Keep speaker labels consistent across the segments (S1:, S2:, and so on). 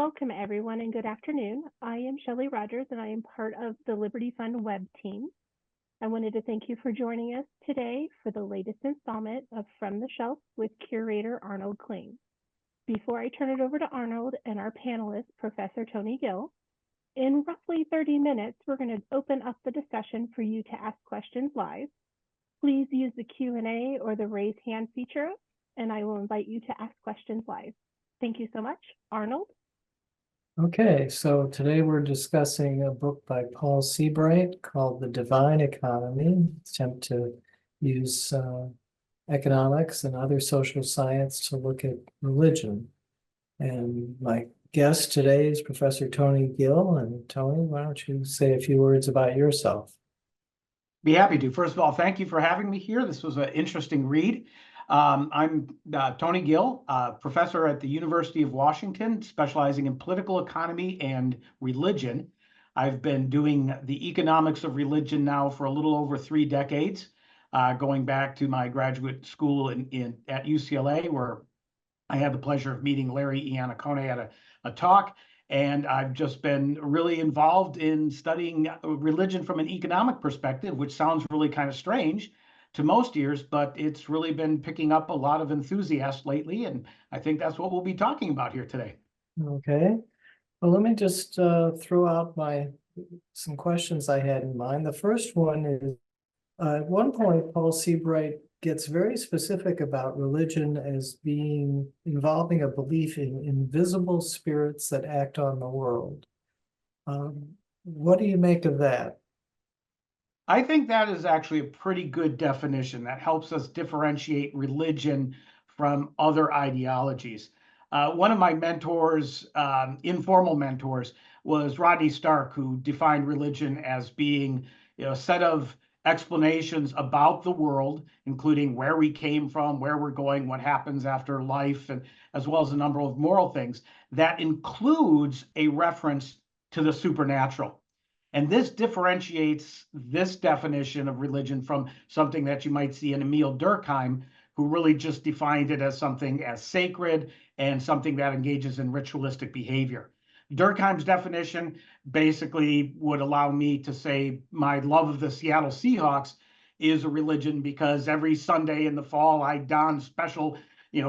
S1: Welcome, everyone, and good afternoon. I am Shelley Rogers, and I am part of the Liberty Fund web team. I wanted to thank you for joining us today for the latest installment of From the Shelf with Curator Arnold Kling. Before I turn it over to Arnold and our panelist, Professor Tony Gill, in roughly 30 minutes, we're going to open up the discussion for you to ask questions live. Please use the Q&A or the raise hand feature, and I will invite you to ask questions live. Thank you so much. Arnold?
S2: Okay, so today we're discussing a book by Paul Seabright called The Divine Economy, attempt to use economics and other social science to look at religion. And my guest today is Professor Tony Gill. And Tony, why don't you say a few words about yourself?
S3: Be happy to. First of all, thank you for having me here. This was an interesting read. I'm Tony Gill, professor at the University of Washington, specializing in political economy and religion. I've been doing the economics of religion now for a little over 3 decades, going back to my graduate school at UCLA, where I had the pleasure of meeting Larry Iannacone at a talk. And I've just been really involved in studying religion from an economic perspective, which sounds really kind of strange to most ears, but it's really been picking up a lot of enthusiasts lately. And I think that's what we'll be talking about here today.
S2: Okay. Well, let me just throw out some questions I had in mind. The first one is, at one point, Paul Seabright gets very specific about religion as involving a belief in invisible spirits that act on the world. What do you make of that?
S3: I think that is actually a pretty good definition that helps us differentiate religion from other ideologies. One of my mentors, informal mentors, was Rodney Stark, who defined religion as being a set of explanations about the world, including where we came from, where we're going, what happens after life, and as well as a number of moral things that includes a reference to the supernatural. And this differentiates this definition of religion from something that you might see in Emile Durkheim, who really just defined it as something as sacred and something that engages in ritualistic behavior. Durkheim's definition basically would allow me to say my love of the Seattle Seahawks is a religion because every Sunday in the fall I don special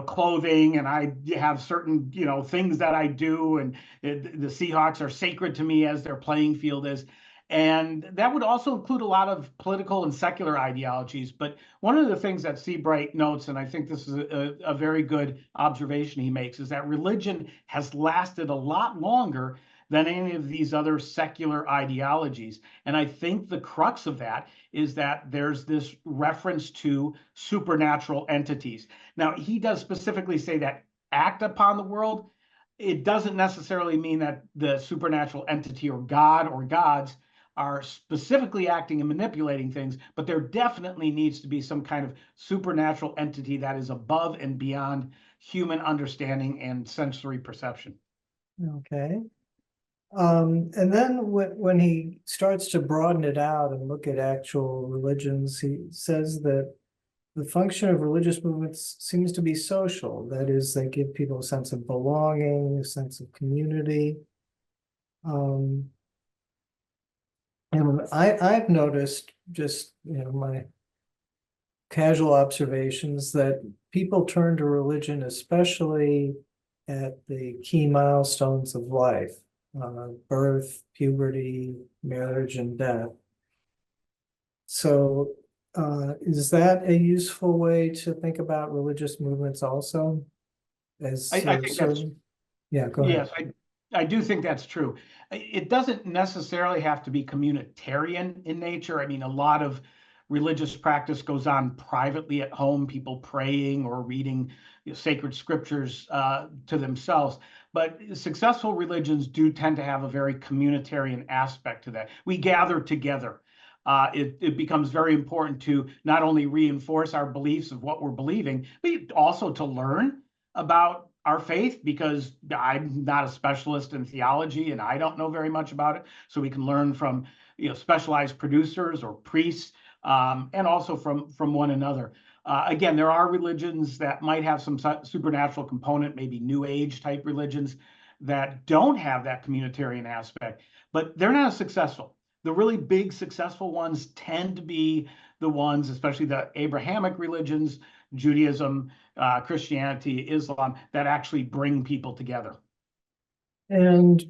S3: clothing, and I have certain things that I do, and the Seahawks are sacred to me as their playing field is. And that would also include a lot of political and secular ideologies. But one of the things that Seabright notes, and I think this is a very good observation he makes, is that religion has lasted a lot longer than any of these other secular ideologies. And I think the crux of that is that there's this reference to supernatural entities. Now, he does specifically say that act upon the world. It doesn't necessarily mean that the supernatural entity or God or gods are specifically acting and manipulating things, but there definitely needs to be some kind of supernatural entity that is above and beyond human understanding and sensory perception.
S2: Okay. And then when he starts to broaden it out and look at actual religions, he says that the function of religious movements seems to be social. That is, they give people a sense of belonging, a sense of community. And I've noticed, just my casual observations, that people turn to religion, especially at the key milestones of life. Birth, puberty, marriage, and death. So is that a useful way to think about religious movements also?
S3: I think that's,
S2: yeah, go ahead.
S3: Yes, I do think that's true. It doesn't necessarily have to be communitarian in nature. I mean, a lot of religious practice goes on privately at home, people praying or reading sacred scriptures to themselves. But successful religions do tend to have a very communitarian aspect to that. We gather together. It becomes very important to not only reinforce our beliefs of what we're believing, but also to learn about our faith, because I'm not a specialist in theology and I don't know very much about it. So we can learn from specialized producers or priests, and also from one another. Again, there are religions that might have some supernatural component, maybe New Age type religions, that don't have that communitarian aspect, but they're not as successful. The really big successful ones tend to be the ones, especially the Abrahamic religions, Judaism, Christianity, Islam, that actually bring people together.
S2: And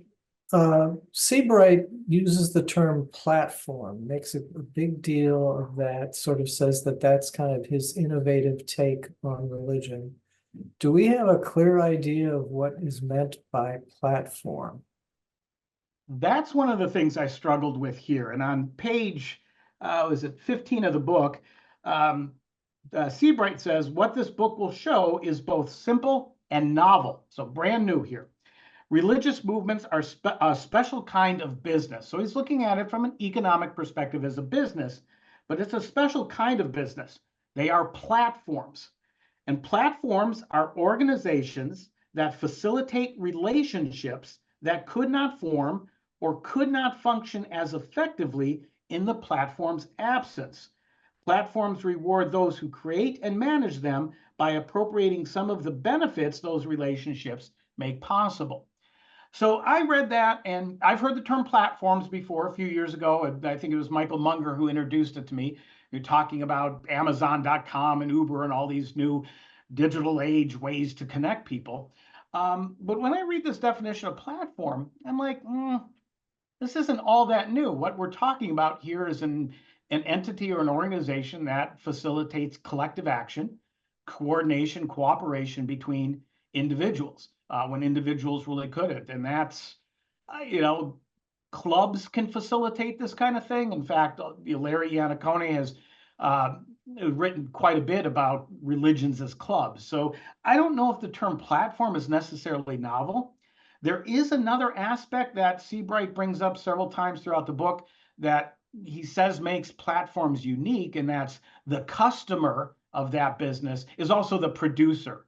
S2: Seabright uses the term platform, makes a big deal of that, sort of says that that's kind of his innovative take on religion. Do we have a clear idea of what is meant by platform?
S3: That's one of the things I struggled with here. And on page, was it 15 of the book, Seabright says, what this book will show is both simple and novel. So brand new here. Religious movements are a special kind of business. So he's looking at it from an economic perspective as a business, but it's a special kind of business. They are platforms. And platforms are organizations that facilitate relationships that could not form or could not function as effectively in the platform's absence. Platforms reward those who create and manage them by appropriating some of the benefits those relationships make possible. So I read that, and I've heard the term platforms before a few years ago. I think it was Michael Munger who introduced it to me. You're talking about Amazon.com and Uber and all these new digital age ways to connect people. But when I read this definition of platform, I'm like, this isn't all that new. What we're talking about here is an entity or an organization that facilitates collective action, coordination, cooperation between individuals when individuals really couldn't. And that's, clubs can facilitate this kind of thing. In fact, Larry Iannacone has written quite a bit about religions as clubs. So I don't know if the term platform is necessarily novel. There is another aspect that Seabright brings up several times throughout the book that he says makes platforms unique, and that's the customer of that business is also the producer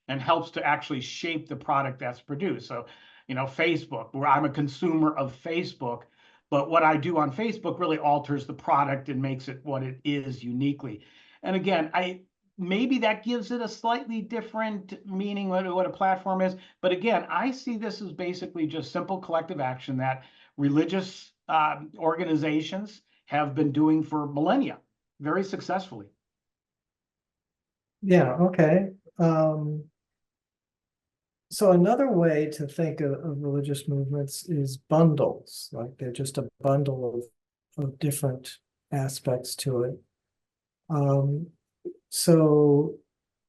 S3: and helps to actually shape the product that's produced. So, Facebook, where I'm a consumer of Facebook, but what I do on Facebook really alters the product and makes it what it is uniquely. And again, maybe that gives it a slightly different meaning what a platform is. But again, I see this as basically just simple collective action that religious organizations have been doing for millennia very successfully.
S2: Yeah, okay. So another way to think of religious movements is bundles, like they're just a bundle of different aspects to it. So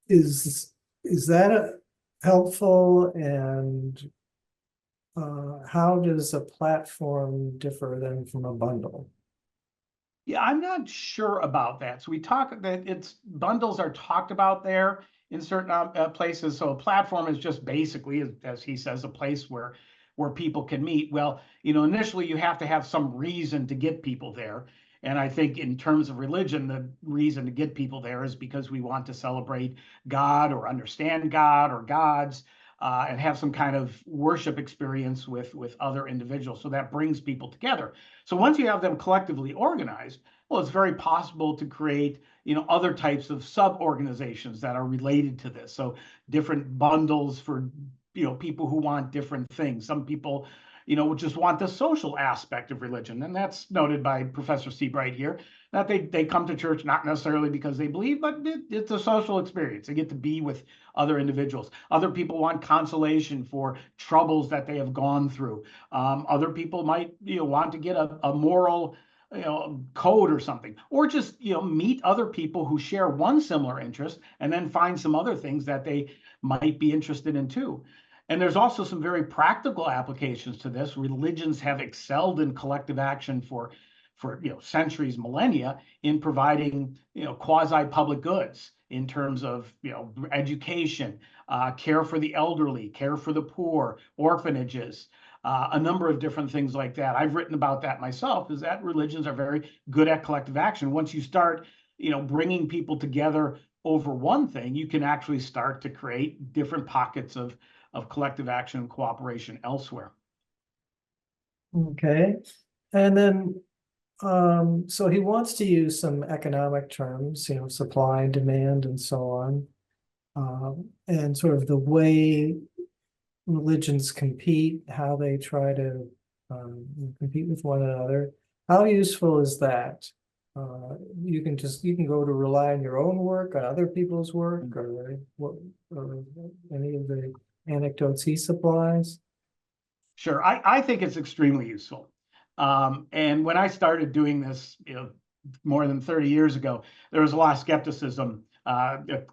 S2: is that helpful, and how does a platform differ then from a bundle?
S3: Yeah, I'm not sure about that. So we talk that it's bundles are talked about there in certain places. So a platform is just basically, as he says, a place where people can meet. Well, initially you have to have some reason to get people there. And I think in terms of religion, the reason to get people there is because we want to celebrate God or understand God or gods and have some kind of worship experience with other individuals. So that brings people together. So once you have them collectively organized, well, it's very possible to create, other types of sub-organizations that are related to this. So different bundles for, people who want different things. Some people, just want the social aspect of religion. And that's noted by Professor Seabright here, that they come to church not necessarily because they believe, but it's a social experience. They get to be with other individuals. Other people want consolation for troubles that they have gone through. Other people might, want to get a moral, code or something, or just, meet other people who share one similar interest and then find some other things that they might be interested in too. And there's also some very practical applications to this. Religions have excelled in collective action for centuries, millennia, in providing quasi-public goods in terms of education, care for the elderly, care for the poor, orphanages, a number of different things like that. I've written about that myself, is that religions are very good at collective action. Once you start bringing people together over one thing, you can actually start to create different pockets of collective action and cooperation elsewhere.
S2: Okay. And then so he wants to use some economic terms, supply and demand and so on. And sort of the way religions compete, how they try to compete with one another. How useful is that? You can go to rely on your own work, on other people's work, or what, or any of the anecdotes he supplies.
S3: Sure, I think it's extremely useful. And when I started doing this, more than 30 years ago, there was a lot of skepticism,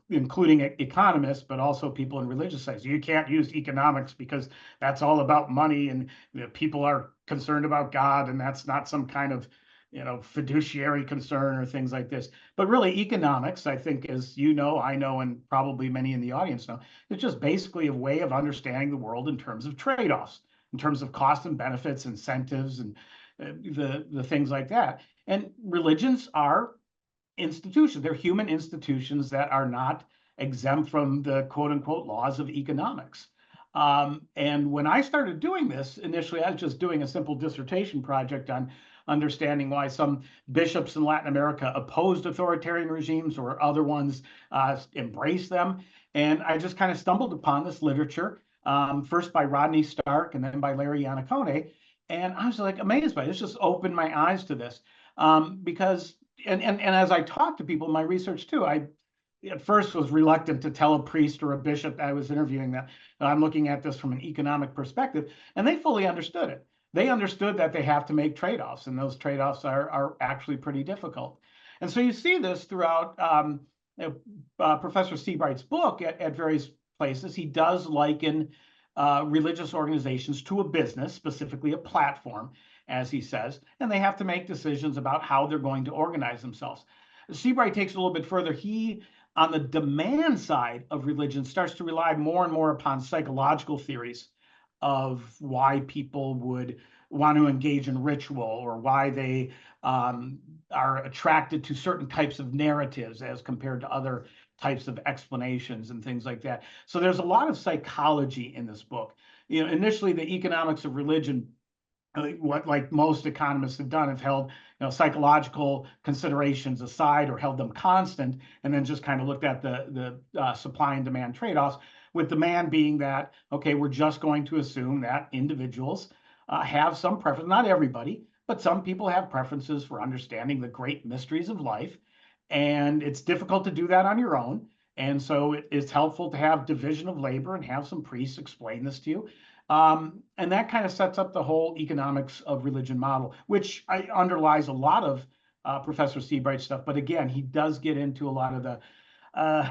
S3: including economists, but also people in religious sites. You can't use economics because that's all about money, and people are concerned about God, and that's not some kind of fiduciary concern or things like this. But really, economics, I think, as you know, I know, and probably many in the audience know, it's just basically a way of understanding the world in terms of trade-offs, in terms of cost and benefits, incentives, and the things like that. And religions are institutions. They're human institutions that are not exempt from the quote unquote laws of economics. And when I started doing this, initially, I was just doing a simple dissertation project on understanding why some bishops in Latin America opposed authoritarian regimes or other ones embraced them. And I just kind of stumbled upon this literature, first by Rodney Stark and then by Larry Iannacone. And I was like amazed by it. It's just opened my eyes to this, because and as I talked to people in my research too, I at first was reluctant to tell a priest or a bishop that I was interviewing that I'm looking at this from an economic perspective, and they fully understood it. They understood that they have to make trade-offs, and those trade-offs are actually pretty difficult. And so you see this throughout Professor Seabright's book at various places. He does liken religious organizations to a business, specifically a platform, as he says, and they have to make decisions about how they're going to organize themselves. Seabright takes it a little bit further. He, on the demand side of religion, starts to rely more and more upon psychological theories of why people would want to engage in ritual, or why they are attracted to certain types of narratives as compared to other types of explanations and things like that. So there's a lot of psychology in this book. Initially, the economics of religion, what like most economists have done, have held psychological considerations aside or held them constant, and then just kind of looked at the supply and demand trade-offs, with demand being that, okay, we're just going to assume that individuals have some preference, not everybody, but some people have preferences for understanding the great mysteries of life, and it's difficult to do that on your own. And so it's helpful to have division of labor and have some priests explain this to you. And that kind of sets up the whole economics of religion model, which underlies a lot of Professor Seabright's stuff. But again, he does get into a lot of the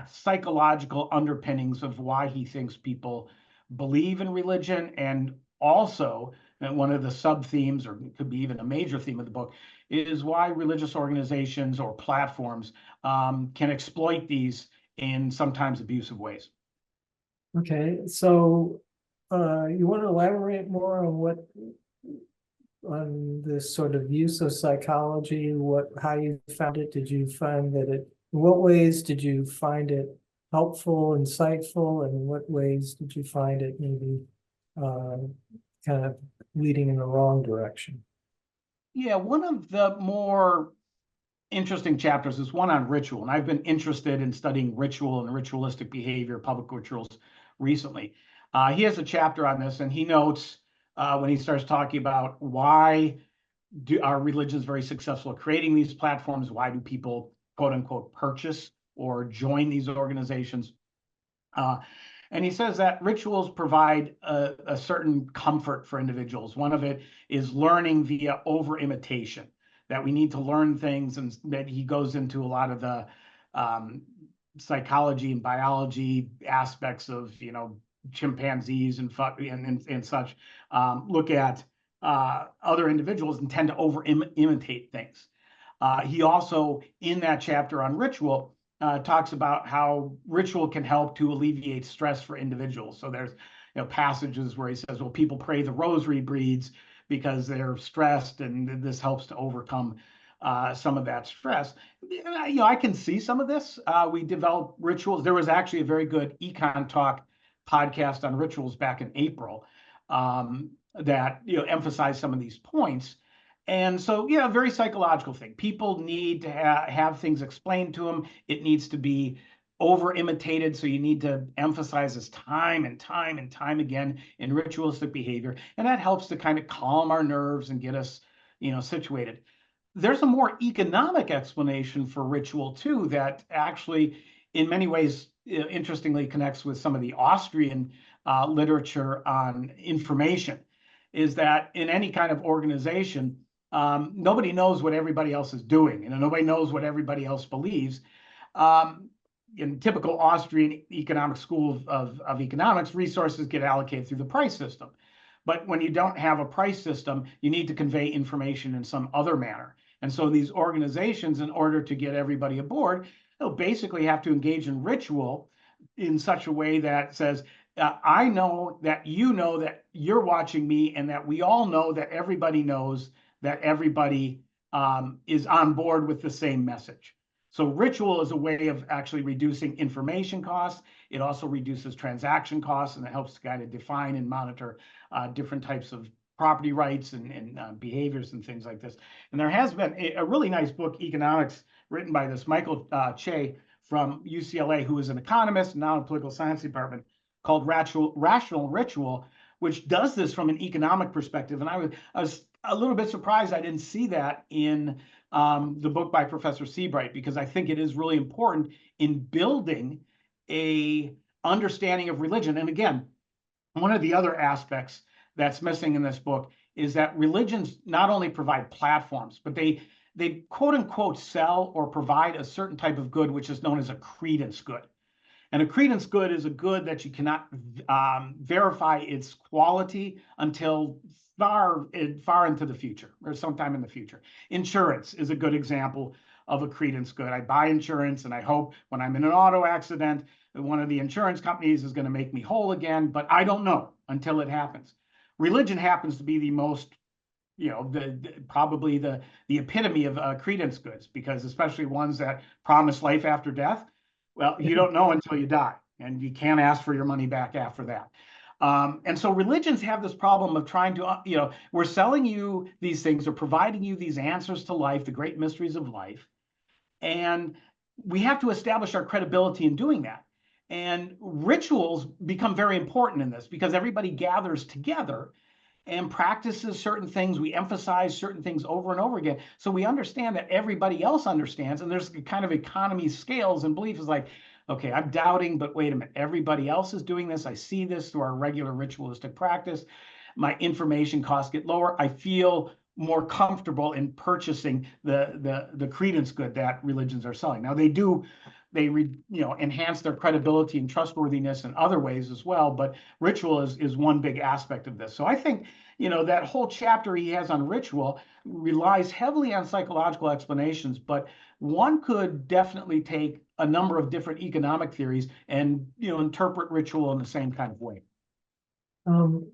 S3: psychological underpinnings of why he thinks people believe in religion. And also, one of the sub-themes, or it could be even a major theme of the book, is why religious organizations or platforms can exploit these in sometimes abusive ways.
S2: Okay, so you want to elaborate more on this sort of use of psychology, how you found it? Did you find that in what ways did you find it helpful, insightful, and in what ways did you find it maybe kind of leading in the wrong direction?
S3: Yeah, one of the more interesting chapters is one on ritual, and I've been interested in studying ritual and ritualistic behavior, public rituals, recently. He has a chapter on this, and he notes when he starts talking about why are religions very successful at creating these platforms, why do people, quote unquote, purchase or join these organizations? And he says that rituals provide a certain comfort for individuals. One of it is learning via over imitation, that we need to learn things, and that he goes into a lot of the psychology and biology aspects of chimpanzees and such, look at other individuals and tend to over imitate things. He also, in that chapter on ritual, talks about how ritual can help to alleviate stress for individuals. So there's passages where he says, well, people pray the rosary beads because they're stressed, and this helps to overcome some of that stress. I can see some of this. We developed rituals. There was actually a very good Econ Talk podcast on rituals back in April that emphasized some of these points. And so, a very psychological thing. People need to have things explained to them. It needs to be over imitated, so you need to emphasize this time and time and time again in ritualistic behavior, and that helps to kind of calm our nerves and get us, situated. There's a more economic explanation for ritual too, that actually in many ways interestingly connects with some of the Austrian literature on information, is that in any kind of organization, nobody knows what everybody else is doing, nobody knows what everybody else believes. In typical Austrian economic school of economics, resources get allocated through the price system. But when you don't have a price system, you need to convey information in some other manner. And so these organizations, in order to get everybody aboard, they'll basically have to engage in ritual in such a way that says, I know that you're watching me, and that we all know that everybody knows that everybody is on board with the same message. So ritual is a way of actually reducing information costs. It also reduces transaction costs, and it helps to kind of define and monitor different types of property rights and behaviors and things like this. And there has been a really nice book, Economics, written by this Michael Che from UCLA, who is an economist and now in the political science department, called Rational Ritual, which does this from an economic perspective. And I was a little bit surprised I didn't see that in the book by Professor Seabright, because I think it is really important in building a understanding of religion. And again, one of the other aspects that's missing in this book is that religions not only provide platforms, but they quote unquote sell or provide a certain type of good, which is known as a credence good. And a credence good is a good that you cannot verify its quality until far into the future, or sometime in the future. Insurance is a good example of a credence good. I buy insurance and I hope when I'm in an auto accident, one of the insurance companies is going to make me whole again, but I don't know until it happens. Religion happens to be the most, probably the epitome of credence goods, because especially ones that promise life after death. Well, you don't know until you die, and you can't ask for your money back after that. And so religions have this problem of trying to, we're selling you these things, or providing you these answers to life, the great mysteries of life. And we have to establish our credibility in doing that. And rituals become very important in this, because everybody gathers together and practices certain things. We emphasize certain things over and over again, so we understand that everybody else understands. And there's a kind of economy scales, and belief is like, okay, I'm doubting, but wait a minute, everybody else is doing this. I see this through our regular ritualistic practice. My information costs get lower. I feel more comfortable in purchasing the credence good that religions are selling. Now they enhance their credibility and trustworthiness in other ways as well, but ritual is one big aspect of this. So I think, that whole chapter he has on ritual relies heavily on psychological explanations, but one could definitely take a number of different economic theories and, interpret ritual in the same kind of way.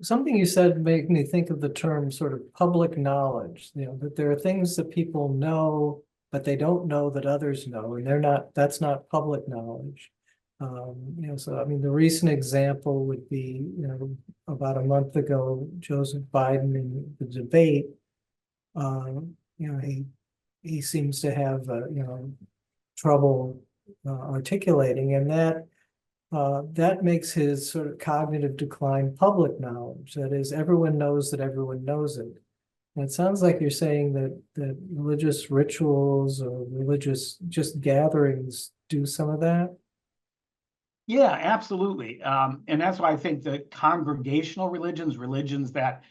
S2: Something you said made me think of the term sort of public knowledge, that there are things that people know, but they don't know that others know, and that's not public knowledge. So I mean, the recent example would be, about a month ago, Joseph Biden in the debate, he seems to have, trouble articulating, and that makes his sort of cognitive decline public knowledge. That is, everyone knows that everyone knows it. And it sounds like you're saying that religious rituals or religious just gatherings do some of that.
S3: Yeah, absolutely. And that's why I think that congregational religions that,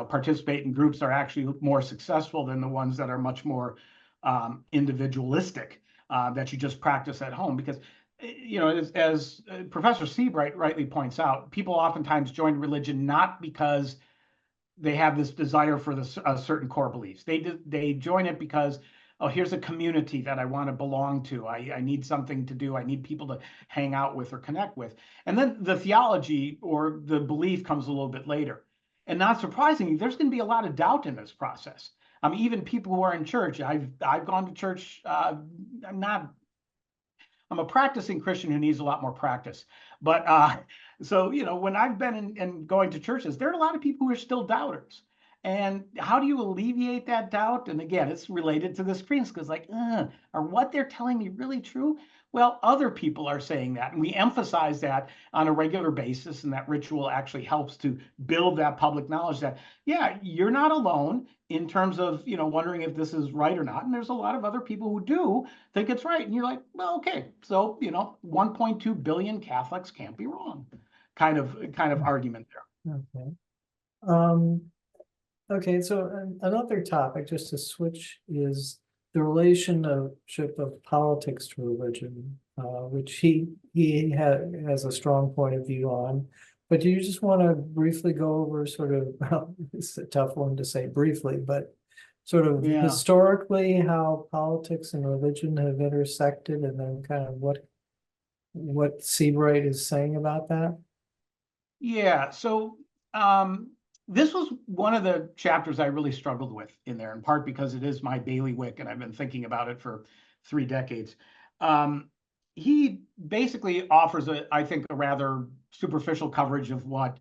S3: participate in groups, are actually more successful than the ones that are much more individualistic, that you just practice at home. Because, as Professor Seabright rightly points out, people oftentimes join religion not because they have this desire for a certain core beliefs. They join it because, oh, here's a community that I want to belong to. I need something to do. I need people to hang out with or connect with. And then the theology or the belief comes a little bit later. And not surprisingly, there's going to be a lot of doubt in this process. Even people who are in church. I've gone to church. I'm a practicing Christian who needs a lot more practice. But so, when I've been in going to churches, there are a lot of people who are still doubters. And how do you alleviate that doubt? And again, it's related to the screens because, like, are what they're telling me really true? Well, other people are saying that, and we emphasize that on a regular basis. And that ritual actually helps to build that public knowledge that, yeah, you're not alone in terms of, wondering if this is right or not. And there's a lot of other people who do think it's right. And you're like, well, okay, so 1.2 billion Catholics can't be wrong. Kind of argument there.
S2: Okay. Okay, so another topic, just to switch, is the relationship of politics to religion, which he has a strong point of view on. But do you just want to briefly go over sort of, well, it's a tough one to say briefly, but sort of
S3: Yeah.
S2: historically how politics and religion have intersected, and then kind of what Seabright is saying about that?
S3: Yeah, so this was one of the chapters I really struggled with in there, in part because it is my bailiwick and I've been thinking about it for 3 decades. He basically offers, I think, a rather superficial coverage of what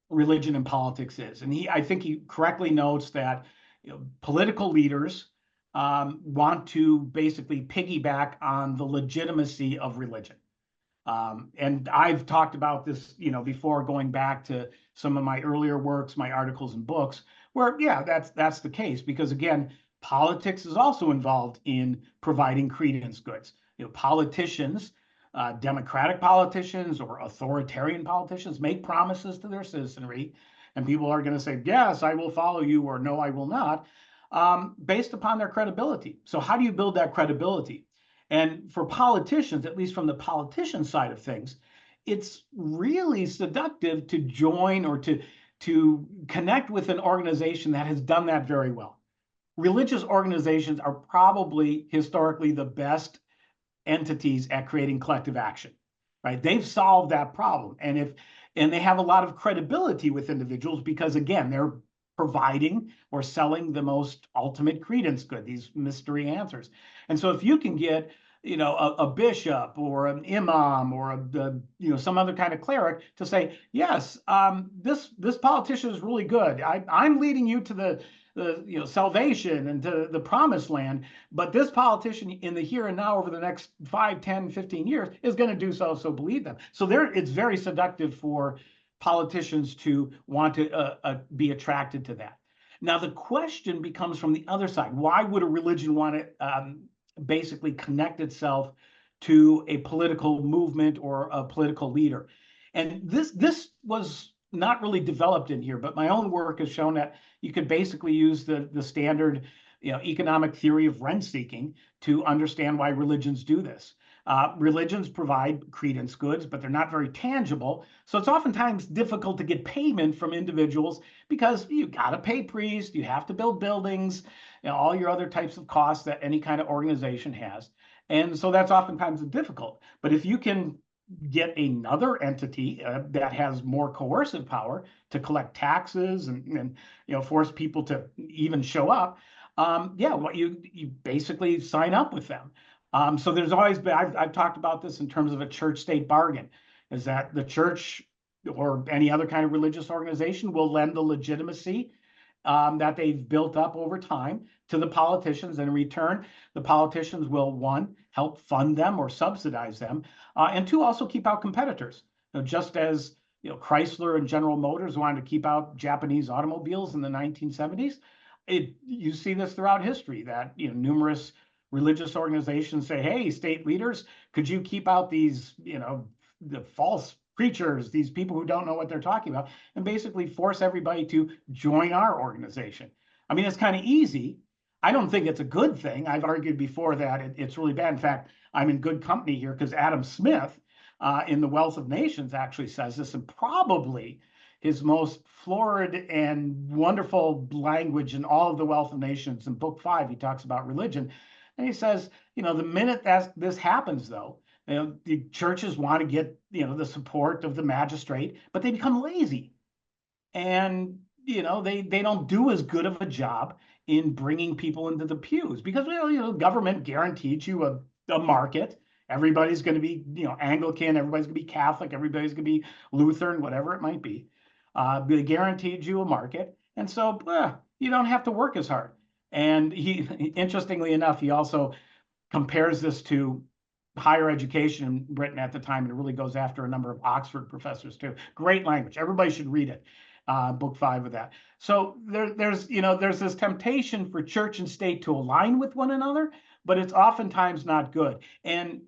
S3: religion and politics is. And I think he correctly notes that political leaders want to basically piggyback on the legitimacy of religion. And I've talked about this, before, going back to some of my earlier works, my articles and books, where, yeah, that's the case. Because again, politics is also involved in providing credence goods. Politicians, democratic politicians or authoritarian politicians, make promises to their citizenry, and people are going to say, yes, I will follow you, or no, I will not, based upon their credibility. So how do you build that credibility? And for politicians, at least from the politician side of things, it's really seductive to join or to connect with an organization that has done that very well. Religious organizations are probably historically the best entities at creating collective action, right? They've solved that problem. And they have a lot of credibility with individuals because, again, they're providing or selling the most ultimate credence good, these mystery answers. And so if you can get, a bishop or an imam or some other kind of cleric to say, yes, this politician is really good. I'm leading you to the salvation and to the promised land, but this politician in the here and now over the next 5, 10, 15 years is going to do so believe them. So it's very seductive for politicians to want to be attracted to that. Now, the question becomes from the other side. Why would a religion want to basically connect itself to a political movement or a political leader? And this was not really developed in here, but my own work has shown that you could basically use the standard economic theory of rent seeking to understand why religions do this. Religions provide credence goods, but they're not very tangible. So it's oftentimes difficult to get payment from individuals because you got to pay priests, you have to build buildings, all your other types of costs that any kind of organization has. And so that's oftentimes difficult. But if you can get another entity that has more coercive power to collect taxes and force people to even show up, you basically sign up with them. So there's always been, I've talked about this in terms of a church-state bargain, is that the church or any other kind of religious organization will lend the legitimacy that they've built up over time to the politicians. And in return, the politicians will, 1, help fund them or subsidize them, and 2, also keep out competitors. Just as Chrysler and General Motors wanted to keep out Japanese automobiles in the 1970s, you see this throughout history, that numerous religious organizations say, hey, state leaders, could you keep out these, the false preachers, these people who don't know what they're talking about, and basically force everybody to join our organization. I mean, it's kind of easy. I don't think it's a good thing. I've argued before that it's really bad. In fact, I'm in good company here because Adam Smith in The Wealth of Nations actually says this, and probably his most florid and wonderful language in all of The Wealth of Nations. In book 5, he talks about religion. And he says, the minute that this happens, though, the churches want to get, the support of the magistrate, but they become lazy. And, they don't do as good of a job in bringing people into the pews because, government guaranteed you a market. Everybody's going to be, Anglican, everybody's going to be Catholic, everybody's going to be Lutheran, whatever it might be. They guaranteed you a market. And so you don't have to work as hard. And he, interestingly enough, he also compares this to higher education in Britain at the time, and it really goes after a number of Oxford professors too. Great language. Everybody should read it. Book 5 of that. So there's this temptation for church and state to align with one another, but it's oftentimes not good. And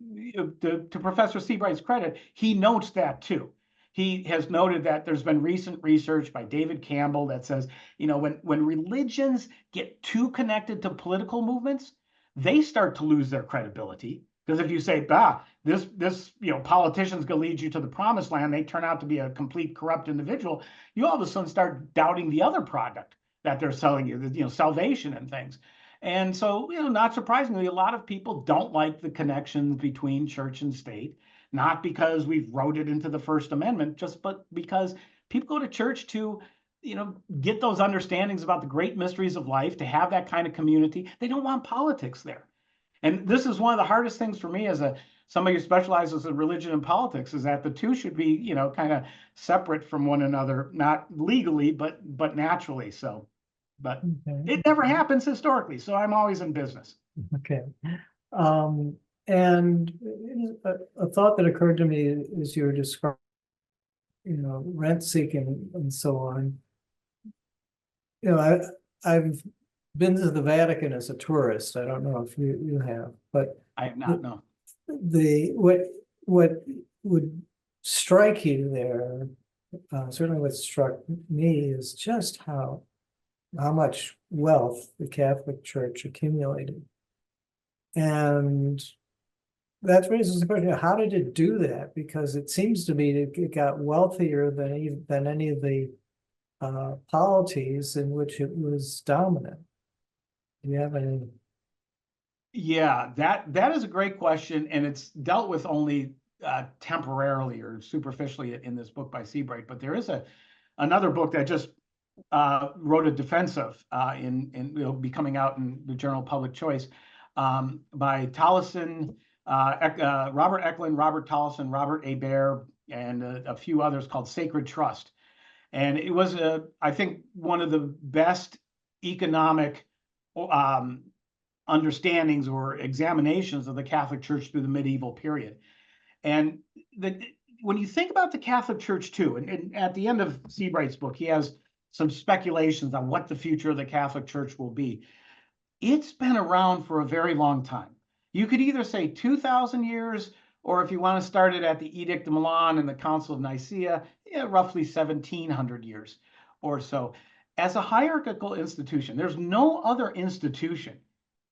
S3: to Professor Seabright's credit, he notes that too. He has noted that there's been recent research by David Campbell that says, when religions get too connected to political movements, they start to lose their credibility. Because if you say, this politician's going to lead you to the promised land, they turn out to be a complete corrupt individual, you all of a sudden start doubting the other product that they're selling you, salvation and things. And so, not surprisingly, a lot of people don't like the connections between church and state, not because we've wrote it into the First Amendment, but because people go to church to get those understandings about the great mysteries of life, to have that kind of community. They don't want politics there. And this is one of the hardest things for me as somebody who specializes in religion and politics, is that the two should be, kind of separate from one another, not legally, but naturally. So, but it never happens historically. So I'm always in business.
S2: Okay. And a thought that occurred to me as you were describing, rent seeking and so on. I've been to the Vatican as a tourist. I don't know if you have, but
S3: I have not, no.
S2: What would strike you there, certainly what struck me, is just how much wealth the Catholic Church accumulated. And that raises the question, how did it do that? Because it seems to me that it got wealthier than any of the polities in which it was dominant. Do you have any?
S3: Yeah, that is a great question, and it's dealt with only temporarily or superficially in this book by Seabright. But there is another book that just wrote a defense of be coming out in the journal Public Choice, by Tollison, Robert Eklund, Robert Tollison, Robert Hebert, and a few others, called Sacred Trust. And it was I think one of the best economic understandings or examinations of the Catholic Church through the medieval period. And when you think about the Catholic Church too, and at the end of Seabright's book, he has some speculations on what the future of the Catholic Church will be. It's been around for a very long time. You could either say 2,000 years, or if you want to start it at the Edict of Milan and the Council of Nicaea, roughly 1,700 years or so. As a hierarchical institution, there's no other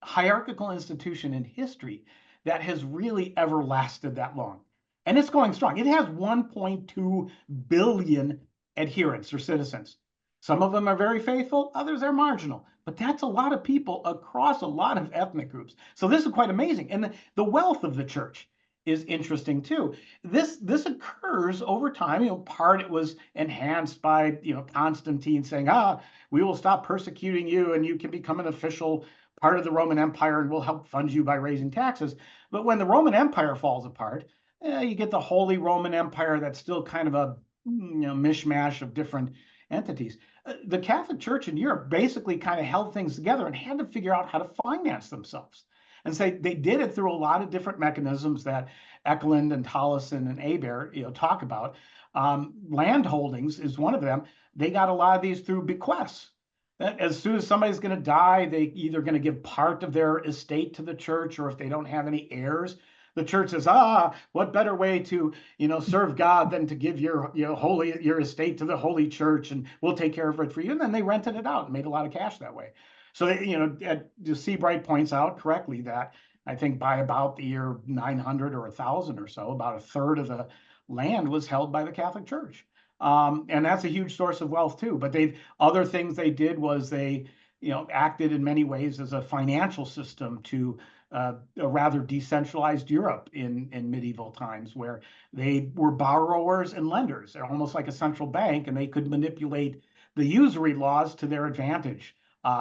S3: hierarchical institution in history that has really ever lasted that long. And it's going strong. It has 1.2 billion adherents or citizens. Some of them are very faithful, others are marginal, but that's a lot of people across a lot of ethnic groups. So this is quite amazing. And the wealth of the church is interesting too. This occurs over time. Part it was enhanced by Constantine saying, we will stop persecuting you and you can become an official part of the Roman Empire and we'll help fund you by raising taxes. But when the Roman Empire falls apart, you get the Holy Roman Empire that's still kind of a mishmash of different entities. The Catholic Church in Europe basically kind of held things together and had to figure out how to finance themselves. And so they did it through a lot of different mechanisms that Eklund and Tollison and Hebert talk about. Land holdings is one of them. They got a lot of these through bequests. As soon as somebody's going to die, they either going to give part of their estate to the church, or if they don't have any heirs, the church says, what better way to serve God than to give your your estate to the Holy Church, and we'll take care of it for you. And then they rented it out and made a lot of cash that way. So Seabright points out correctly that I think by about the year 900 or 1,000 or so, about a third of the land was held by the Catholic Church. And that's a huge source of wealth too. But other things they did was they acted in many ways as a financial system to a rather decentralized Europe in medieval times, where they were borrowers and lenders. They're almost like a central bank, and they could manipulate the usury laws to their advantage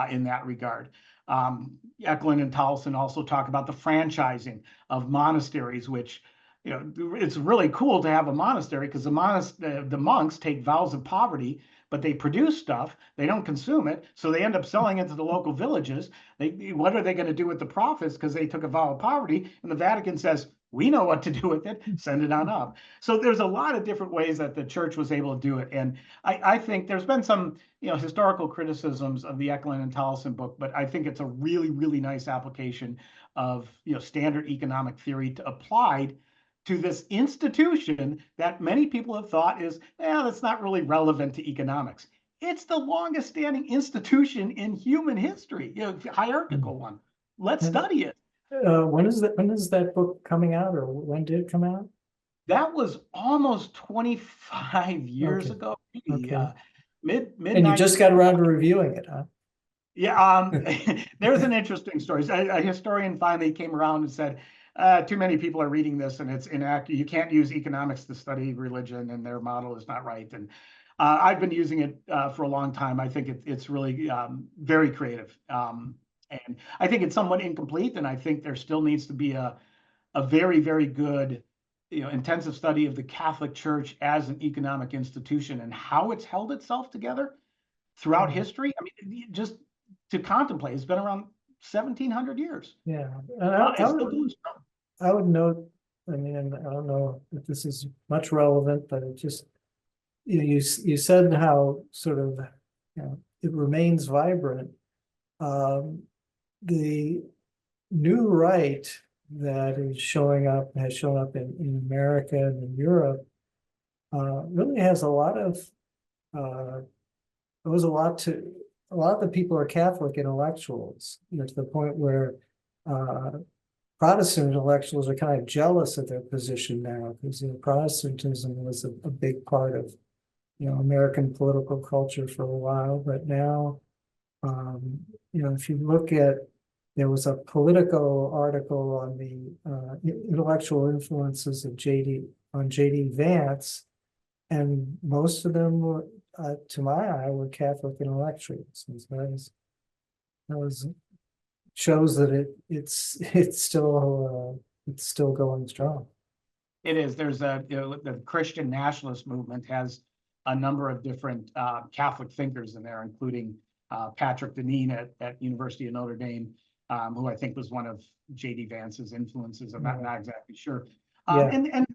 S3: in that regard. Eklund and Tollison also talk about the franchising of monasteries, which it's really cool to have a monastery because the monks take vows of poverty, but they produce stuff. They don't consume it, so they end up selling it to the local villages. What are they going to do with the profits? Because they took a vow of poverty, and the Vatican says, we know what to do with it. Send it on up. So there's a lot of different ways that the church was able to do it, and I think there's been some historical criticisms of the Eklund and Tolleson book, but I think it's a really, really nice application of standard economic theory applied to this institution that many people have thought is, that's not really relevant to economics. It's the longest standing institution in human history, hierarchical one. Let's study it.
S2: When is that book coming out, or when did it come out?
S3: That was almost 25 years
S2: Okay.
S3: ago.
S2: Okay.
S3: Mid
S2: And you just got around to reviewing it, huh?
S3: Yeah, there's an interesting story. A historian finally came around and said, too many people are reading this and it's inaccurate. You can't use economics to study religion, and their model is not right. And I've been using it for a long time. I think it's really very creative. And I think it's somewhat incomplete, and I think there still needs to be a very, very good intensive study of the Catholic Church as an economic institution and how it's held itself together throughout history. I mean, just to contemplate, it's been around 1700 years.
S2: Yeah. I would note, I mean, and I don't know if this is much relevant, but it just, you said how sort of, it remains vibrant. The new right that is has shown up in America and in Europe, really has a lot of, a lot of the people are Catholic intellectuals, to the point where Protestant intellectuals are kind of jealous of their position now, because Protestantism was a big part of American political culture for a while, but now if you look at, there was a Politico article on the intellectual influences of J.D. Vance, and most of them were, to my eye, were Catholic intellectuals. And so that shows that it's still going strong.
S3: It is. There's the Christian nationalist movement has a number of different Catholic thinkers in there, including Patrick Deneen at University of Notre Dame, who I think was one of J.D. Vance's influences. I'm not exactly sure. And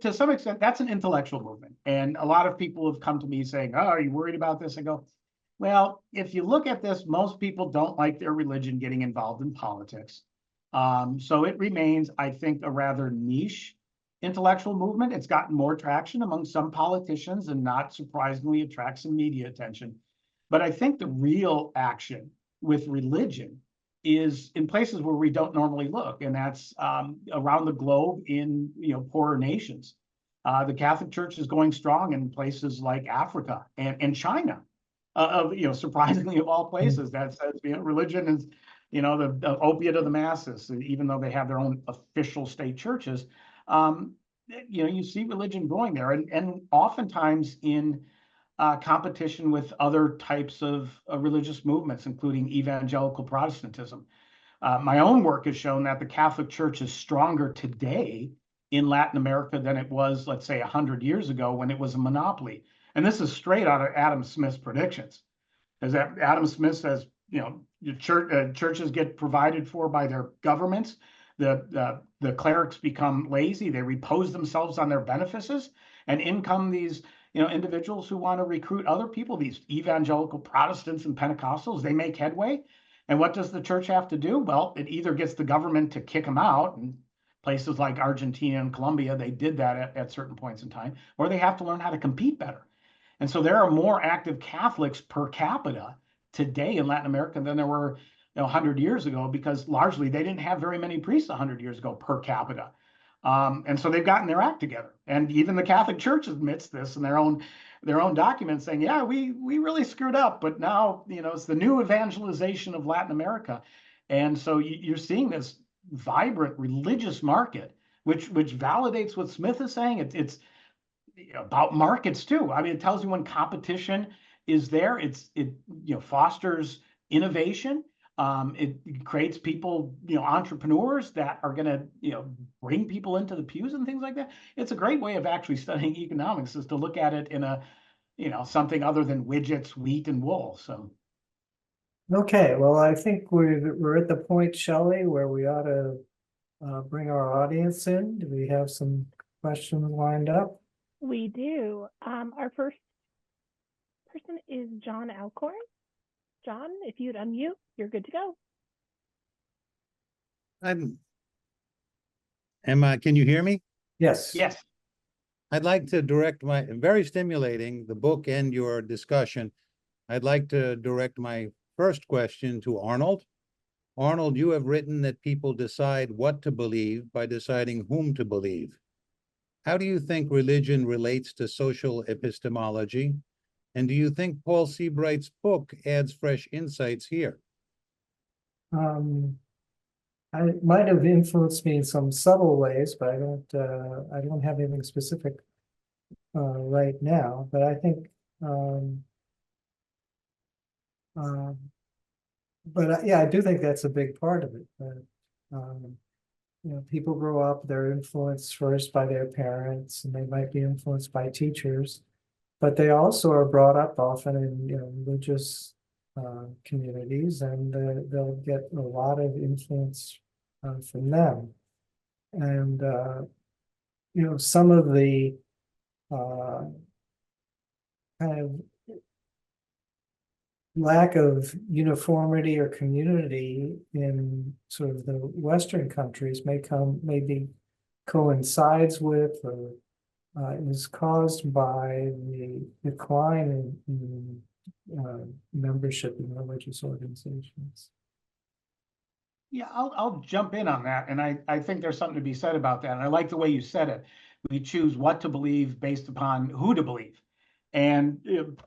S3: to some extent, that's an intellectual movement. And a lot of people have come to me saying, "Oh, are you worried about this?" I go, well, if you look at this, most people don't like their religion getting involved in politics. So it remains, I think, a rather niche intellectual movement. It's gotten more traction among some politicians, and not surprisingly attracts some media attention. But I think the real action with religion is in places where we don't normally look, and that's around the globe in poorer nations. The Catholic Church is going strong in places like Africa and China, surprisingly of all places. That says religion is the opiate of the masses, even though they have their own official state churches. You see religion growing there, and oftentimes in competition with other types of religious movements, including evangelical Protestantism. My own work has shown that the Catholic Church is stronger today in Latin America than it was, let's say, 100 years ago when it was a monopoly. And this is straight out of Adam Smith's predictions. As Adam Smith says, churches get provided for by their governments. The clerics become lazy. They repose themselves on their benefices, and in come these individuals who want to recruit other people, these evangelical Protestants and Pentecostals. They make headway. And what does the church have to do? Well, it either gets the government to kick them out, and places like Argentina and Colombia, they did that at certain points in time, or they have to learn how to compete better. And so there are more active Catholics per capita today in Latin America than there were 100 years ago, because largely they didn't have very many priests 100 years ago per capita. And so they've gotten their act together. And even the Catholic Church admits this in their own documents, saying, yeah, we really screwed up, but now, it's the new evangelization of Latin America. And so you're seeing this vibrant religious market, which validates what Smith is saying. It's about markets too. I mean, it tells you when competition is there, it fosters innovation. It creates people, entrepreneurs that are going to, bring people into the pews and things like that. It's a great way of actually studying economics, is to look at it in a, something other than widgets, wheat, and wool. So.
S2: Okay, well, I think we're at the point, Shelley, where we ought to bring our audience in. Do we have some questions lined up?
S1: We do. Our first person is John Alcorn. John, if you'd unmute, you're good to go.
S4: Can you hear me?
S2: Yes.
S3: Yes.
S4: I'd like to direct very stimulating, the book and your discussion. I'd like to direct my first question to Arnold. Arnold, you have written that people decide what to believe by deciding whom to believe. How do you think religion relates to social epistemology? And do you think Paul Seabright's book adds fresh insights here?
S2: I might have influenced me in some subtle ways, but I don't have anything specific right now. But I think, yeah, I do think that's a big part of it. People grow up, they're influenced first by their parents, and they might be influenced by teachers, but they also are brought up often in religious communities, and they'll get a lot of influence from them. And some of the kind of lack of uniformity or community in sort of the Western countries maybe coincides with or is caused by the decline in membership in religious organizations.
S3: Yeah, I'll jump in on that. And I think there's something to be said about that. And I like the way you said it. We choose what to believe based upon who to believe. And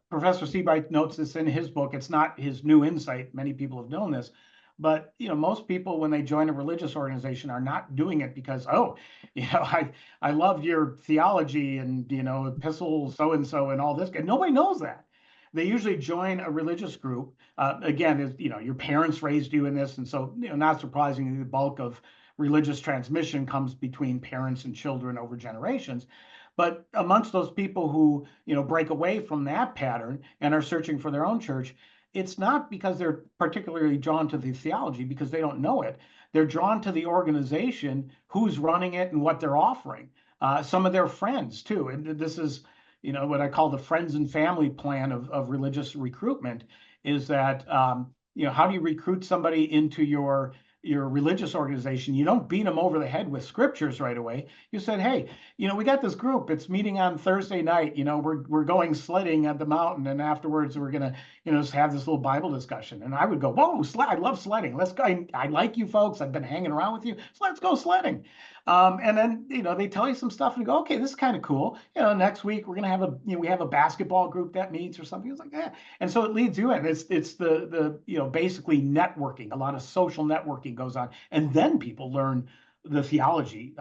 S3: Professor Seabright notes this in his book. It's not his new insight. Many people have known this. But most people, when they join a religious organization, are not doing it because, I loved your theology and epistle so and so and all this. And nobody knows that. They usually join a religious group. Again, your parents raised you in this, and so not surprisingly, the bulk of religious transmission comes between parents and children over generations. But amongst those people who break away from that pattern and are searching for their own church, it's not because they're particularly drawn to the theology, because they don't know it. They're drawn to the organization, who's running it, and what they're offering. Some of their friends too, and this is what I call the friends and family plan of religious recruitment, is that how do you recruit somebody into your religious organization? You don't beat them over the head with scriptures right away. You said, hey, we got this group. It's meeting on Thursday night. We're going sledding at the mountain, and afterwards we're gonna just have this little Bible discussion. And I would go, whoa, I love sledding. Let's go. I like you folks. I've been hanging around with you, so let's go sledding. And then they tell you some stuff, and you go, okay, this is kind of cool. Next week we're gonna have we have a basketball group that meets or something. It's like that, and so it leads you in. It's the basically networking. A lot of social networking goes on, and then people learn the theology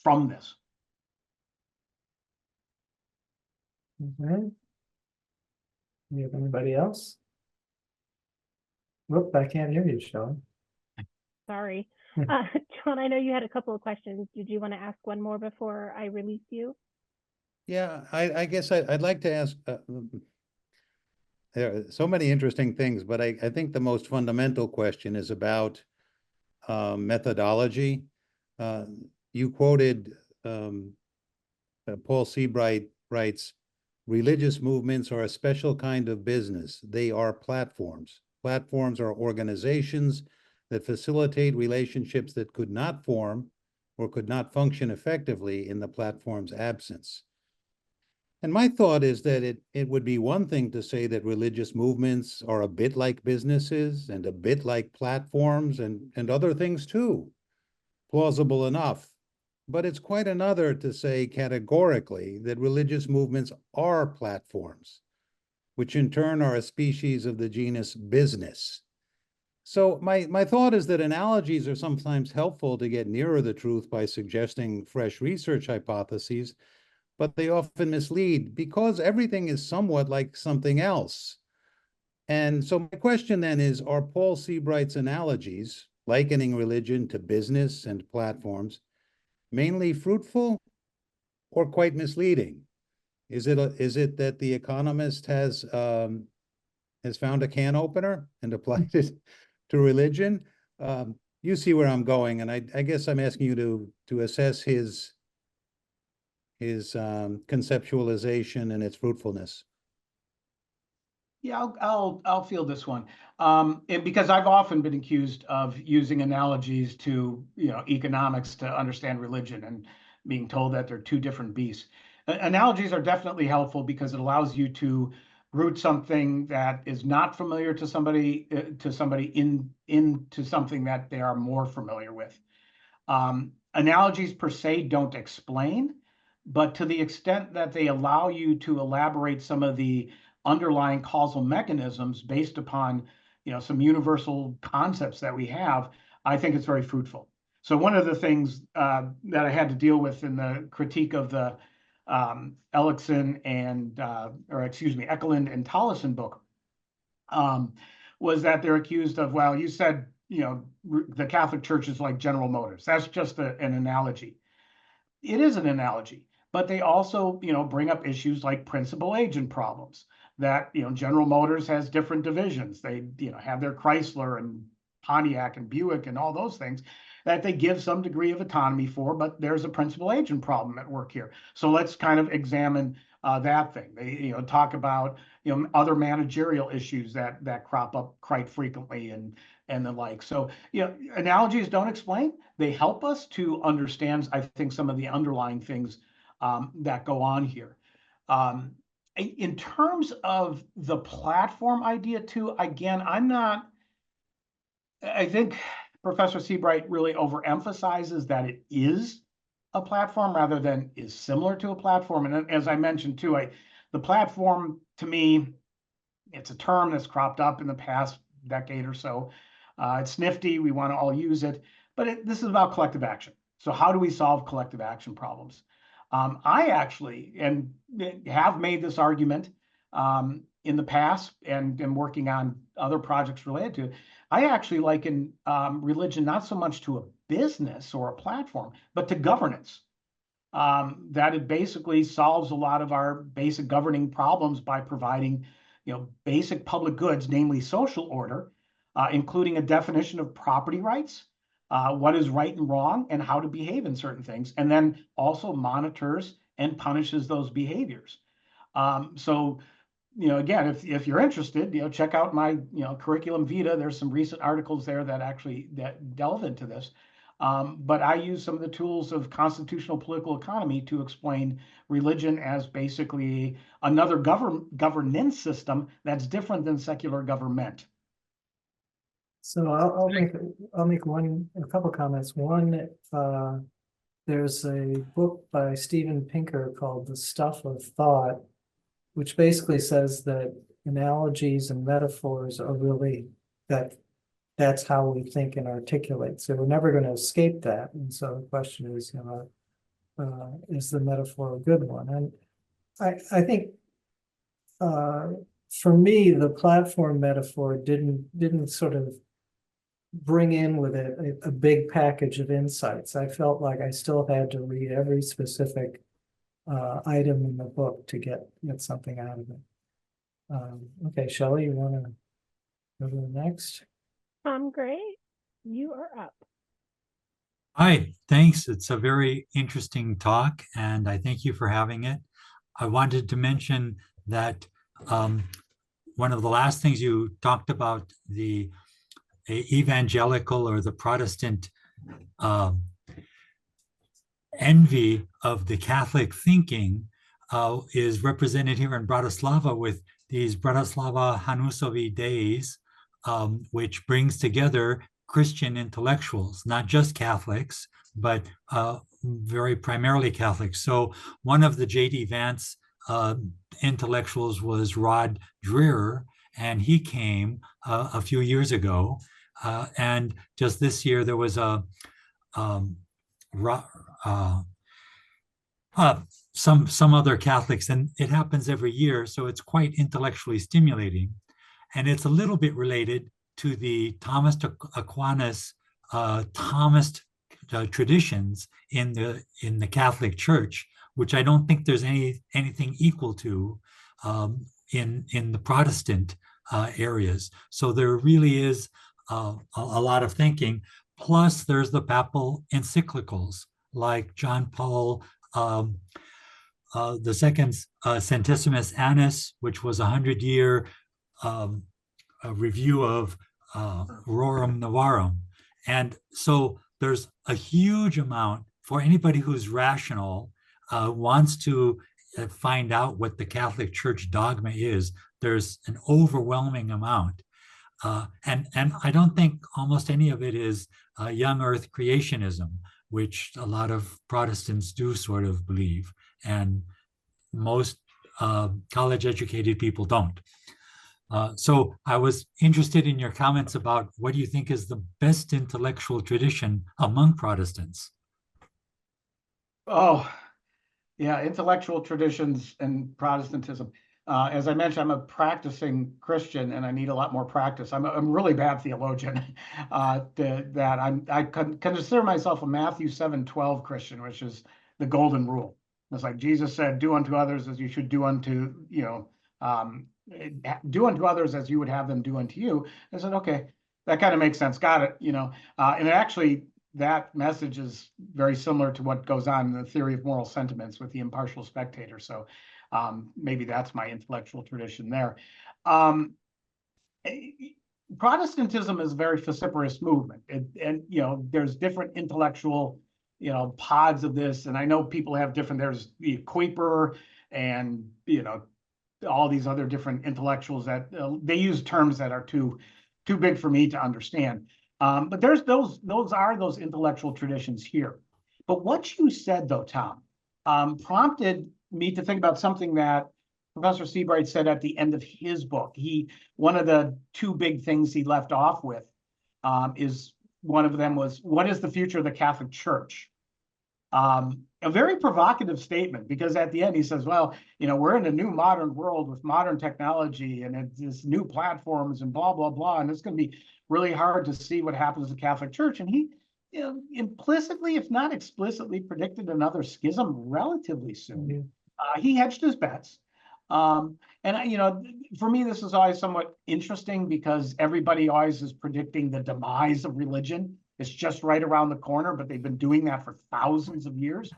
S3: from this.
S2: Okay. Do you have anybody else? Whoop, I can't hear you, Sean.
S1: Sorry. John, I know you had a couple of questions. Did you want to ask one more before I release you?
S4: Yeah, I guess I'd like to ask, there are so many interesting things, but I think the most fundamental question is about methodology. You quoted Paul Seabright writes, religious movements are a special kind of business. They are platforms. Platforms are organizations that facilitate relationships that could not form or could not function effectively in the platform's absence. And my thought is that it would be one thing to say that religious movements are a bit like businesses and a bit like platforms and other things too. Plausible enough. But it's quite another to say categorically that religious movements are platforms, which in turn are a species of the genus business. So my thought is that analogies are sometimes helpful to get nearer the truth by suggesting fresh research hypotheses, but they often mislead because everything is somewhat like something else. And so my question then is, are Paul Seabright's analogies, likening religion to business and platforms, mainly fruitful or quite misleading? Is it that the Economist has found a can opener and applied it to religion? You see where I'm going, and I guess I'm asking you to assess his conceptualization and its fruitfulness.
S3: Yeah, I'll field this one. And because I've often been accused of using analogies to, economics to understand religion and being told that they're two different beasts. Analogies are definitely helpful because it allows you to root something that is not familiar to somebody into something that they are more familiar with. Analogies per se don't explain, but to the extent that they allow you to elaborate some of the underlying causal mechanisms based upon, some universal concepts that we have, I think it's very fruitful. So one of the things that I had to deal with in the critique of the Eckland and Tollison book was that they're accused of, well, you said, the Catholic Church is like General Motors. That's just an analogy. It is an analogy, but they also, bring up issues like principal agent problems that, General Motors has different divisions. They, have their Chrysler and Pontiac and Buick and all those things that they give some degree of autonomy for, but there's a principal agent problem at work here. So let's kind of examine that thing. They, talk about, other managerial issues that crop up quite frequently and the like. So, analogies don't explain. They help us to understand, I think, some of the underlying things that go on here. In terms of the platform idea too, again, I think Professor Seabright really overemphasizes that it is a platform rather than is similar to a platform. And as I mentioned too, the platform to me, it's a term that's cropped up in the past decade or so. It's nifty. We want to all use it, but this is about collective action. So how do we solve collective action problems? I actually have made this argument in the past and am working on other projects related to it. I actually liken religion not so much to a business or a platform, but to governance. That it basically solves a lot of our basic governing problems by providing, basic public goods, namely social order, including a definition of property rights, what is right and wrong, and how to behave in certain things, and then also monitors and punishes those behaviors. So, again, if you're interested, check out my, curriculum vitae. There's some recent articles there that delve into this. But I use some of the tools of constitutional political economy to explain religion as basically another governance system that's different than secular government.
S2: So I'll make a couple comments. One, there's a book by Steven Pinker called The Stuff of Thought, which basically says that analogies and metaphors are really that's how we think and articulate. So we're never going to escape that. And so the question is, is the metaphor a good one? And I think for me, the platform metaphor didn't sort of bring in with it a big package of insights. I felt like I still had to read every specific item in the book to get something out of it. Okay, Shelley, you want to go to the next?
S1: Great. You are up.
S5: Hi, thanks. It's a very interesting talk, and I thank you for having it. I wanted to mention that one of the last things you talked about, the evangelical or the Protestant envy of the Catholic thinking is represented here in Bratislava with these Bratislava Hanusovi days, which brings together Christian intellectuals, not just Catholics, but very primarily Catholics. So one of the J.D. Vance intellectuals was Rod Dreher, and he came a few years ago. And just this year, there was some other Catholics, and it happens every year, so it's quite intellectually stimulating. And it's a little bit related to the Thomas Aquinas Thomist traditions in the Catholic Church, which I don't think there's anything equal to in the Protestant areas. So there really is a lot of thinking. Plus, there's the papal encyclicals like John Paul the second's Centesimus Annus, which was a 100-year review of Rerum Novarum. And so there's a huge amount for anybody who's rational, wants to find out what the Catholic Church dogma is. There's an overwhelming amount. And I don't think almost any of it is young earth creationism, which a lot of Protestants do sort of believe, and most college-educated people don't. So I was interested in your comments about what do you think is the best intellectual tradition among Protestants?
S3: Oh, yeah, intellectual traditions and Protestantism. As I mentioned, I'm a practicing Christian, and I need a lot more practice. I'm a really bad theologian. I consider myself a Matthew 7:12 Christian, which is the golden rule. It's like Jesus said, "Do unto others as you should do unto do unto others as you would have them do unto you." I said, okay, that kind of makes sense. Got it. And actually, that message is very similar to what goes on in the theory of moral sentiments with the impartial spectator. So maybe that's my intellectual tradition there. Protestantism is a very vociferous movement, and there's different intellectual pods of this, and I know people have different. There's the Kuiper and all these other different intellectuals that they use terms that are too big for me to understand. But there's those intellectual traditions here. But what you said, though, Tom, prompted me to think about something that Professor Seabright said at the end of his book. One of the two big things he left off with is one of them was, what is the future of the Catholic Church? A very provocative statement, because at the end he says, well, we're in a new modern world with modern technology, and it's this new platforms and blah, blah, blah. And it's going to be really hard to see what happens to the Catholic Church. And he implicitly, if not explicitly, predicted another schism relatively soon. He hedged his bets. And for me, this is always somewhat interesting, because everybody always is predicting the demise of religion. It's just right around the corner, but they've been doing that for thousands of years.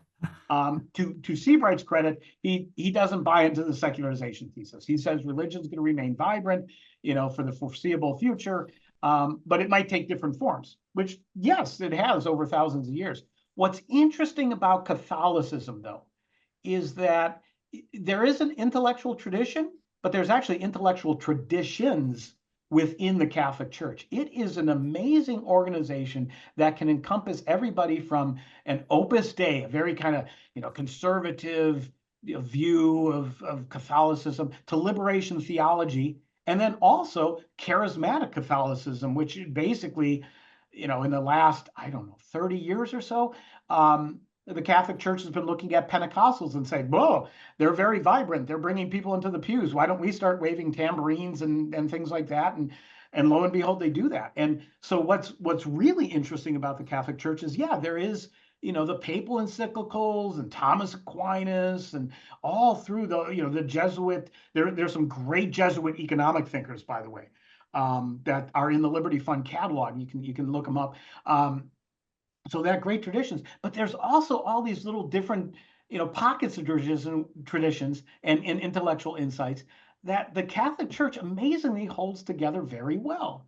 S3: To Seabright's credit, he doesn't buy into the secularization thesis. He says religion is going to remain vibrant, for the foreseeable future, but it might take different forms, which, yes, it has over thousands of years. What's interesting about Catholicism, though, is that there is an intellectual tradition, but there's actually intellectual traditions within the Catholic Church. It is an amazing organization that can encompass everybody from an Opus Dei, a very kind of conservative view of Catholicism, to liberation theology, and then also charismatic Catholicism, which basically, in the last, 30 years or so, the Catholic Church has been looking at Pentecostals and saying, whoa, they're very vibrant. They're bringing people into the pews. Why don't we start waving tambourines and things like that? And lo and behold, they do that. And so what's really interesting about the Catholic Church is, there is, the papal encyclicals and Thomas Aquinas, and all through the Jesuit. There's some great Jesuit economic thinkers, by the way, that are in the Liberty Fund catalog. You can look them up. So they're great traditions, but there's also all these little different, pockets of traditions and intellectual insights that the Catholic Church amazingly holds together very well.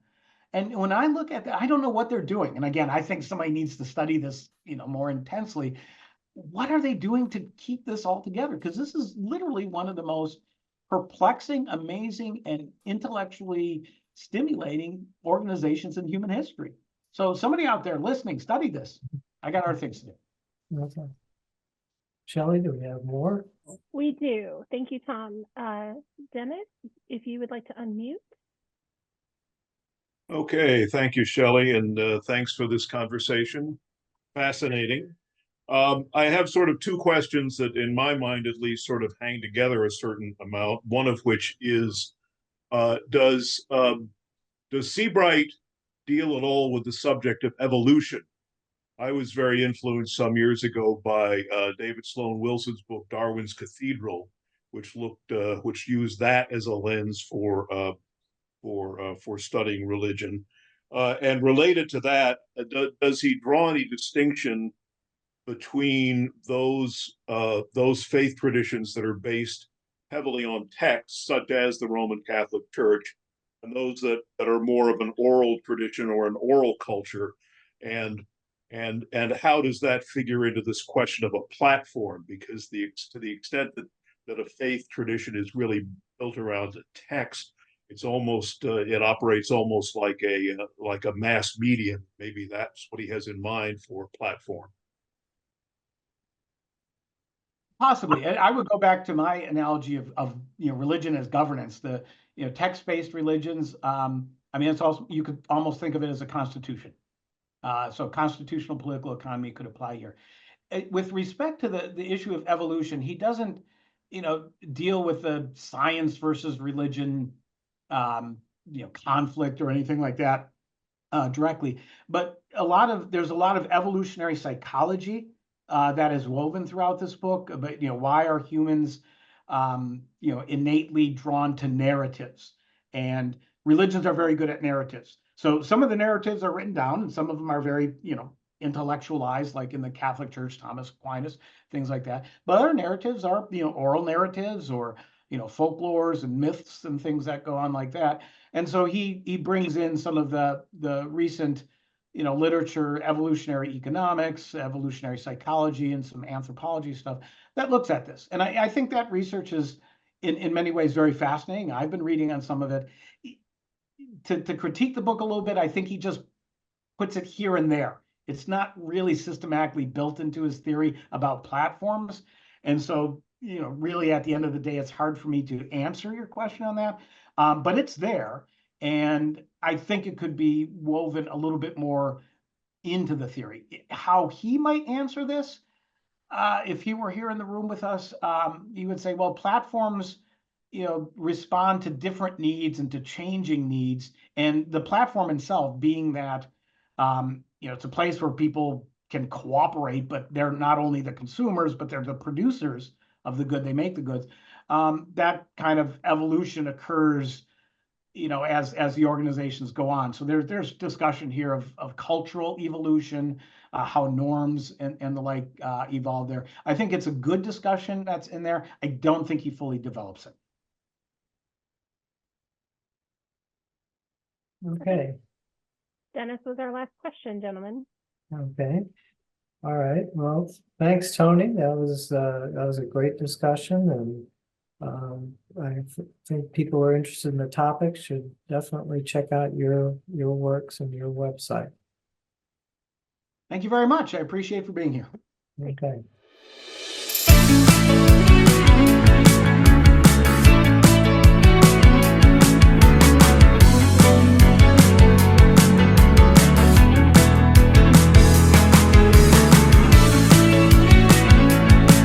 S3: And when I look at that, I don't know what they're doing. And again, I think somebody needs to study this, more intensely. What are they doing to keep this all together? Because this is literally one of the most perplexing, amazing, and intellectually stimulating organizations in human history. So somebody out there listening, study this. I got other things to do.
S2: Okay. Shelley, do we have more?
S1: We do. Thank you, Tom. Dennis, if you would like to unmute.
S6: Okay, thank you, Shelley, and thanks for this conversation. Fascinating. I have sort of two questions that, in my mind at least, sort of hang together a certain amount, one of which is Does Seabright deal at all with the subject of evolution? I was very influenced some years ago by David Sloan Wilson's book Darwin's Cathedral, which used that as a lens for studying religion. And related to that, does he draw any distinction between those faith traditions that are based heavily on texts, such as the Roman Catholic Church, and those that are more of an oral tradition or an oral culture, and how does that figure into this question of a platform? Because to the extent that a faith tradition is really built around a text, it's almost it operates almost like a mass medium. Maybe that's what he has in mind for platform.
S3: Possibly. I would go back to my analogy of religion as governance. The text-based religions. I mean, it's also, you could almost think of it as a constitution. So constitutional political economy could apply here. With respect to the issue of evolution, he doesn't deal with the science versus religion conflict or anything like that directly. But there's a lot of evolutionary psychology that is woven throughout this book. But why are humans innately drawn to narratives? And religions are very good at narratives. So some of the narratives are written down, and some of them are very intellectualized, like in the Catholic Church, Thomas Aquinas, things like that. But other narratives are oral narratives or folklores and myths and things that go on like that. And so he brings in some of the recent literature, evolutionary economics, evolutionary psychology, and some anthropology stuff that looks at this. And I think that research is in many ways very fascinating. I've been reading on some of it. To critique the book a little bit, I think he just puts it here and there. It's not really systematically built into his theory about platforms. And so, really at the end of the day, it's hard for me to answer your question on that. But it's there. And I think it could be woven a little bit more into the theory. How he might answer this, if he were here in the room with us, he would say, well, platforms respond to different needs and to changing needs. And the platform itself being that, it's a place where people can cooperate, but they're not only the consumers, but they're the producers of the good. They make the goods. That kind of evolution occurs, as the organizations go on. So there's discussion here of cultural evolution, how norms and the like evolve there. I think it's a good discussion that's in there. I don't think he fully develops it.
S2: Okay,
S1: Dennis was our last question, gentlemen.
S2: okay. All right, well, thanks, Tony. That was a great discussion, and I think people who are interested in the topic should definitely check out your works and your website.
S3: Thank you very much. I appreciate for being here.
S2: Okay.